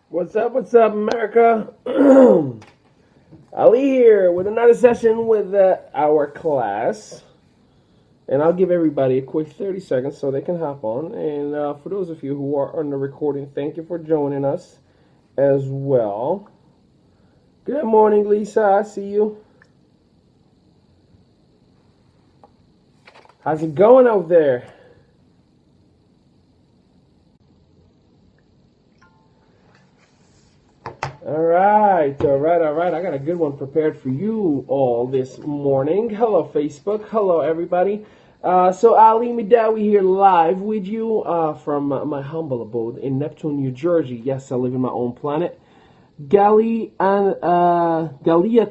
What's up, America? Ali here with another session with our class. And I'll give everybody a quick 30 seconds so they can hop on. And for those of you who are on the recording, thank you for joining us as well. Good morning, Lisa. I see you. How's it going out there? All right. I got a good one prepared for you all this morning. Hello, Facebook. Hello, everybody. So Ali Mehdaoui here live with you from my humble abode in Neptune, New Jersey. Yes, I live in my own planet. Galia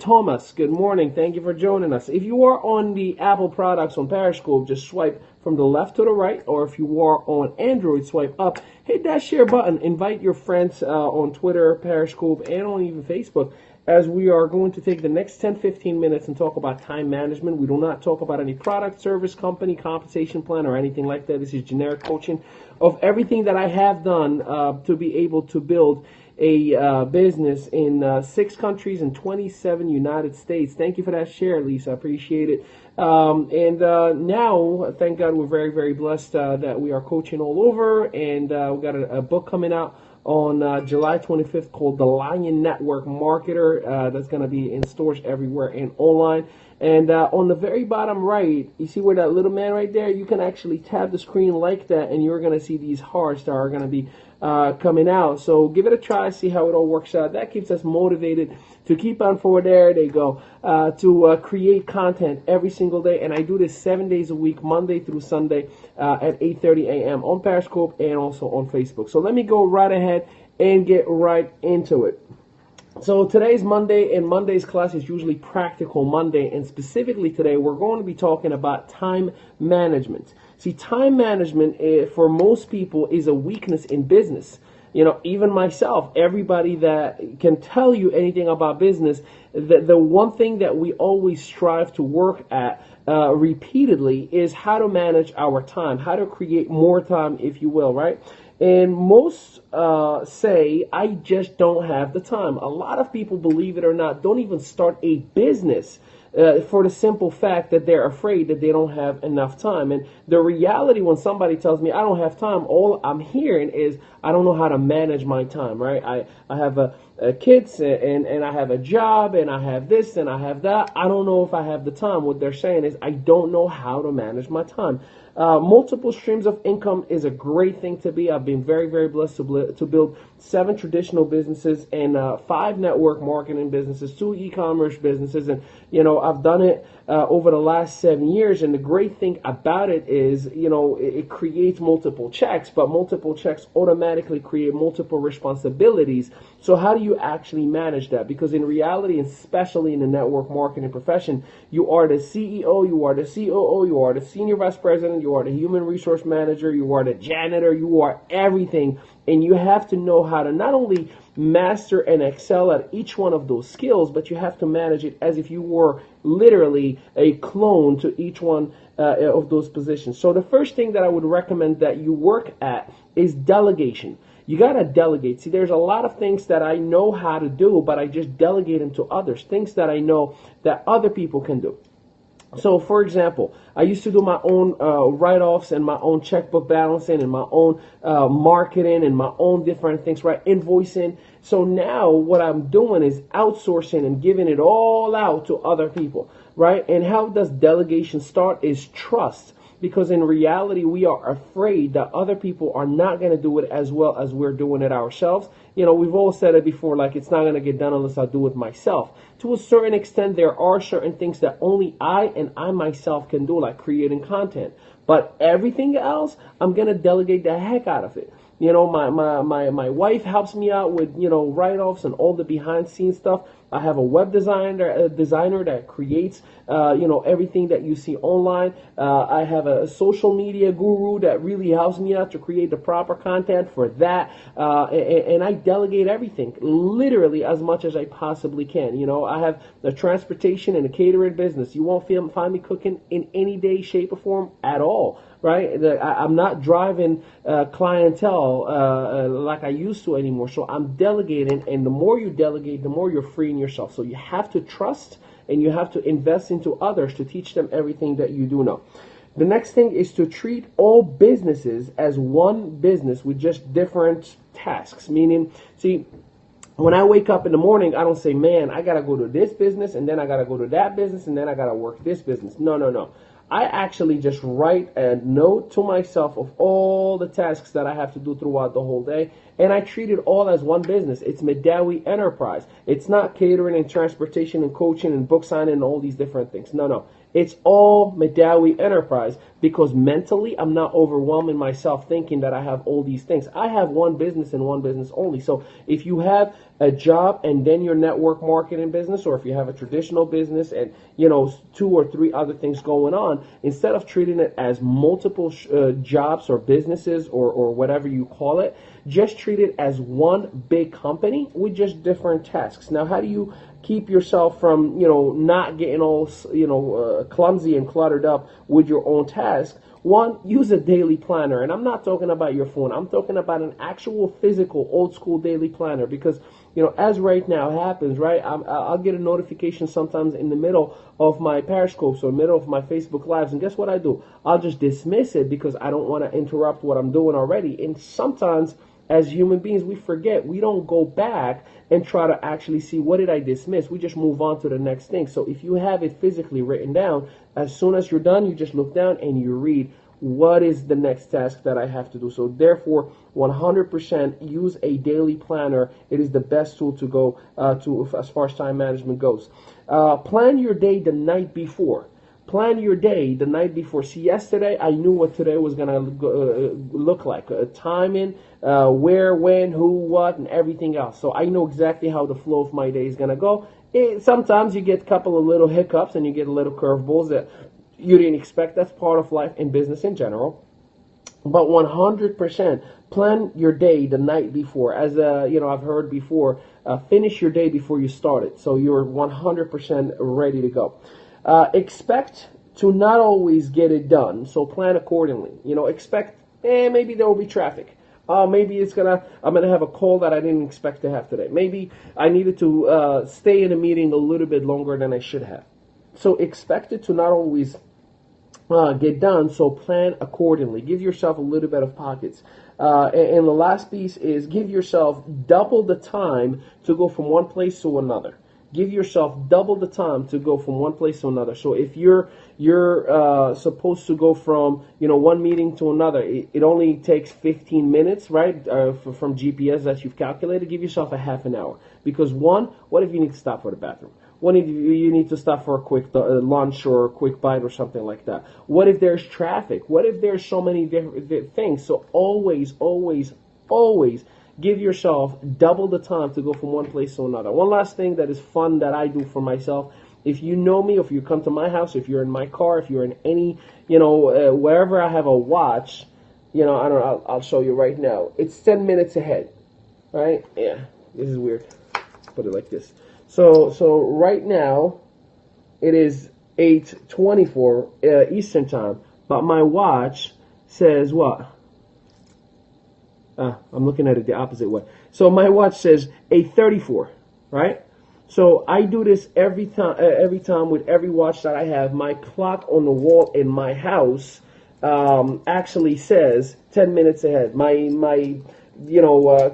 Thomas, good morning. Thank you for joining us. If you are on the Apple products on Periscope, just swipe from the left to the right, or if you are on Android, swipe up. Hit that share button. Invite your friends on Twitter, Periscope, and on even Facebook, as we are going to take the next 10-15 minutes and talk about time management. We do not talk about any product, service, company, compensation plan, or anything like that. This is generic coaching of everything that I have done to be able to build a business in 6 countries and 27 United States. Thank you for that share, Lisa. I appreciate it. Now, thank God, we're very, very blessed that we are coaching all over, and we got a book coming out on July 25th called The Lion Network Marketer. That's going to be in stores everywhere and online. And on the very bottom right, you see where that little man right there, you can actually tap the screen like that, and you're going to see these hearts that are going to be coming out. So give it a try, see how it all works out. That keeps us motivated to keep on forward. There they go. To create content every single day. And I do this 7 days a week, Monday through Sunday at 8:30 a.m. on Periscope and also on Facebook. So let me go right ahead and get right into it. So today's Monday, and Monday's class is usually Practical Monday, and specifically today we're going to be talking about time management. See, time management for most people is a weakness in business. You know, even myself, everybody that can tell you anything about business, the one thing that we always strive to work at repeatedly is how to manage our time, how to create more time, if you will, right? And most say, I just don't have the time. A lot of people, believe it or not, don't even start a business for the simple fact that they're afraid that they don't have enough time. And the reality, when somebody tells me I don't have time, all I'm hearing is I don't know how to manage my time, right? I have kids and I have a job and I have this and I have that. I don't know if I have the time. What they're saying is I don't know how to manage my time. Multiple streams of income is a great thing to be. I've been very, very blessed to build 7 traditional businesses and 5 network marketing businesses, 2 e-commerce businesses. And, you know, I've done it over the last 7 years. And the great thing about it is, you know, it creates multiple checks, but multiple checks automatically create multiple responsibilities. So how do you actually manage that? Because in reality, especially in the network marketing profession, you are the CEO, you are the COO, you are the senior vice president, you are the human resource manager, you are the janitor, you are everything. And you have to know how to not only master and excel at each one of those skills, but you have to manage it as if you were literally a clone to each one of those positions. So the first thing that I would recommend that you work at is delegation. You got to delegate. See, there's a lot of things that I know how to do, but I just delegate them to others. Things that I know that other people can do. So, for example, I used to do my own write-offs and my own checkbook balancing and my own marketing and my own different things, right? Invoicing. So now what I'm doing is outsourcing and giving it all out to other people, right? And how does delegation start is trust. Because in reality, we are afraid that other people are not going to do it as well as we're doing it ourselves. You know, we've all said it before, like, it's not going to get done unless I do it myself. To a certain extent, there are certain things that only I and I myself can do, like creating content. But everything else, I'm going to delegate the heck out of it. You know, my wife helps me out with, you know, write-offs and all the behind-the-scenes stuff. I have a web designer that creates, you know, everything that you see online. I have a social media guru that really helps me out to create the proper content for that. And I delegate everything, literally as much as I possibly can. You know, I have the transportation and a catering business. You won't find me cooking in any day, shape, or form at all. right? I'm not driving clientele like I used to anymore. So I'm delegating, and the more you delegate, the more you're freeing yourself. So you have to trust and you have to invest into others to teach them everything that you do know. The next thing is to treat all businesses as one business with just different tasks. Meaning, see, when I wake up in the morning, I don't say, man, I got to go to this business, and then I got to go to that business, and then I got to work this business. No, no, no. I actually just write a note to myself of all the tasks that I have to do throughout the whole day, and I treat it all as one business. It's Mehdaoui Enterprise. It's not catering and transportation and coaching and book signing and all these different things. No, no. It's all Mehdaoui Enterprise, because mentally I'm not overwhelming myself thinking that I have all these things. I have one business and one business only. So if you have a job and then your network marketing business, or if you have a traditional business and, you know, 2 or 3 other things going on, instead of treating it as multiple jobs or businesses or whatever you call it, just treat it as one big company with just different tasks. Now, how do you keep yourself from, you know, not getting all, you know, clumsy and cluttered up with your own task? One, use a daily planner. And I'm not talking about your phone. I'm talking about an actual physical old school daily planner, because, you know, as right now happens, right, I'll get a notification sometimes in the middle of my Periscopes or middle of my Facebook Lives. And guess what I do? I'll just dismiss it because I don't want to interrupt what I'm doing already. And sometimes as human beings, we forget. We don't go back and try to actually see, what did I dismiss? We just move on to the next thing. So if you have it physically written down, as soon as you're done, you just look down and you read, what is the next task that I have to do? So therefore, 100% use a daily planner. It is the best tool to go to as far as time management goes. Plan your day the night before. Plan your day the night before. See, yesterday I knew what today was going to look like. Timing, where, when, who, what, and everything else. So I know exactly how the flow of my day is going to go. Sometimes you get a couple of little hiccups and you get a little curveballs that you didn't expect. That's part of life and business in general. But 100% plan your day the night before. As you know, I've heard before, finish your day before you start it. So you're 100% ready to go. Expect to not always get it done, so plan accordingly. You know, expect, maybe there will be traffic. Maybe I'm gonna have a call that I didn't expect to have today. Maybe I needed to stay in a meeting a little bit longer than I should have. So expect it to not always get done, so plan accordingly. Give yourself a little bit of pockets. And the last piece is give yourself double the time to go from one place to another. Give yourself double the time to go from one place to another. So if you're supposed to go from, you know, one meeting to another, it only takes 15 minutes, right? From GPS that you've calculated. Give yourself a half an hour, because one, what if you need to stop for the bathroom? What if you need to stop for a quick lunch or a quick bite or something like that? What if there's traffic? What if there's so many different things? So always, always, always give yourself double the time to go from one place to another. One last thing that is fun that I do for myself. If you know me, if you come to my house, if you're in my car, if you're in any, you know, wherever I have a watch, you know, I don't know, I'll show you right now. It's 10 minutes ahead, right? Yeah, this is weird. Put it like this. So right now, it is 8:24 Eastern time, but my watch says what? I'm looking at it the opposite way. So my watch says 8:34, right? So I do this every time with every watch that I have. My clock on the wall in my house actually says 10 minutes ahead. My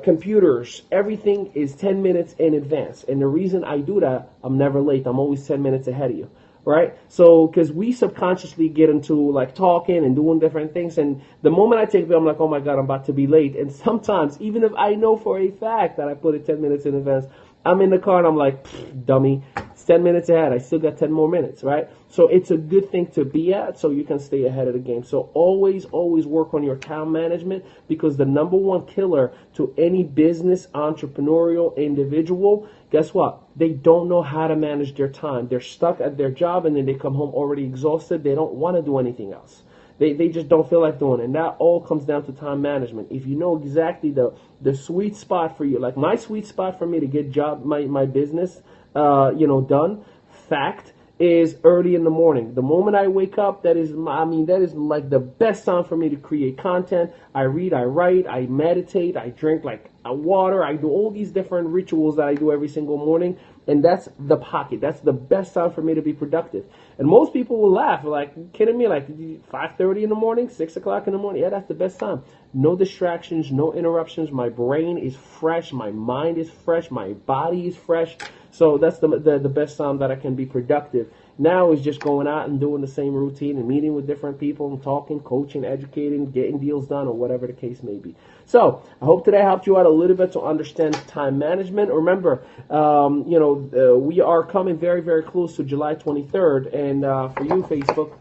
computers, everything is 10 minutes in advance. And the reason I do that, I'm never late. I'm always 10 minutes ahead of you. Right? So, because we subconsciously get into like talking and doing different things, and the moment I take a I'm like, oh my God, I'm about to be late. And sometimes, even if I know for a fact that I put it 10 minutes in advance, I'm in the car and I'm like, dummy, it's 10 minutes ahead. I still got 10 more minutes, right? So it's a good thing to be at so you can stay ahead of the game. So always, always work on your time management, because the number one killer to any business, entrepreneurial individual, guess what? They don't know how to manage their time. They're stuck at their job and then they come home already exhausted. They don't want to do anything else. They just don't feel like doing it. And that all comes down to time management. If you know exactly the sweet spot for you, like my sweet spot for me to get my business done, fact, is early in the morning. The moment I wake up, that is like the best time for me to create content. I read, I write, I meditate, I drink like water. I do all these different rituals that I do every single morning, and that's the pocket. That's the best time for me to be productive. And most people will laugh, like, you kidding me? Like 5:30 in the morning, 6 o'clock in the morning? Yeah, that's the best time. No distractions, no interruptions. My brain is fresh, my mind is fresh, my body is fresh. So that's the best time that I can be productive. Now is just going out and doing the same routine and meeting with different people and talking, coaching, educating, getting deals done, or whatever the case may be. So I hope today helped you out a little bit to understand time management. Remember, we are coming very, very close to July 23rd. And for you, Facebook,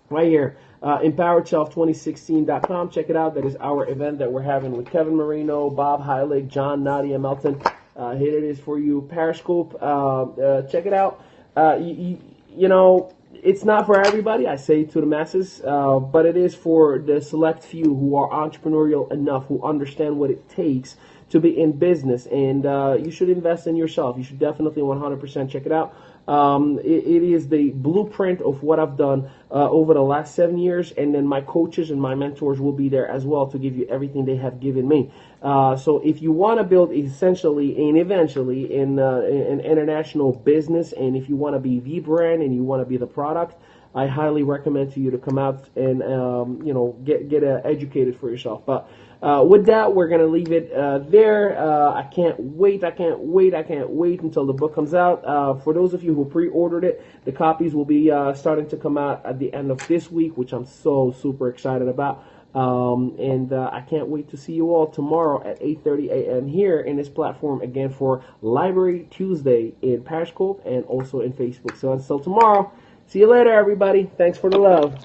right here, empoweredself2016.com. Check it out. That is our event that we're having with Kevin Marino, Bob Heilig, John, Nadia Melton. Here it is for you. Periscope. Check it out. It's not for everybody, I say to the masses, but it is for the select few who are entrepreneurial enough, who understand what it takes to be in business. And you should invest in yourself. You should definitely 100% check it out. It is the blueprint of what I've done over the last 7 years, and then my coaches and my mentors will be there as well to give you everything they have given me. So if you want to build essentially and eventually in an international business, and if you want to be the brand and you want to be the product, I highly recommend to you to come out and get educated for yourself. But with that, we're gonna leave it there. I can't wait until the book comes out. For those of you who pre-ordered it, the copies will be starting to come out at the end of this week, which I'm so super excited about. And I can't wait to see you all tomorrow at 8:30 a.m. here in this platform again for Library Tuesday in Periscope and also in Facebook. So until tomorrow, see you later, everybody. Thanks for the love.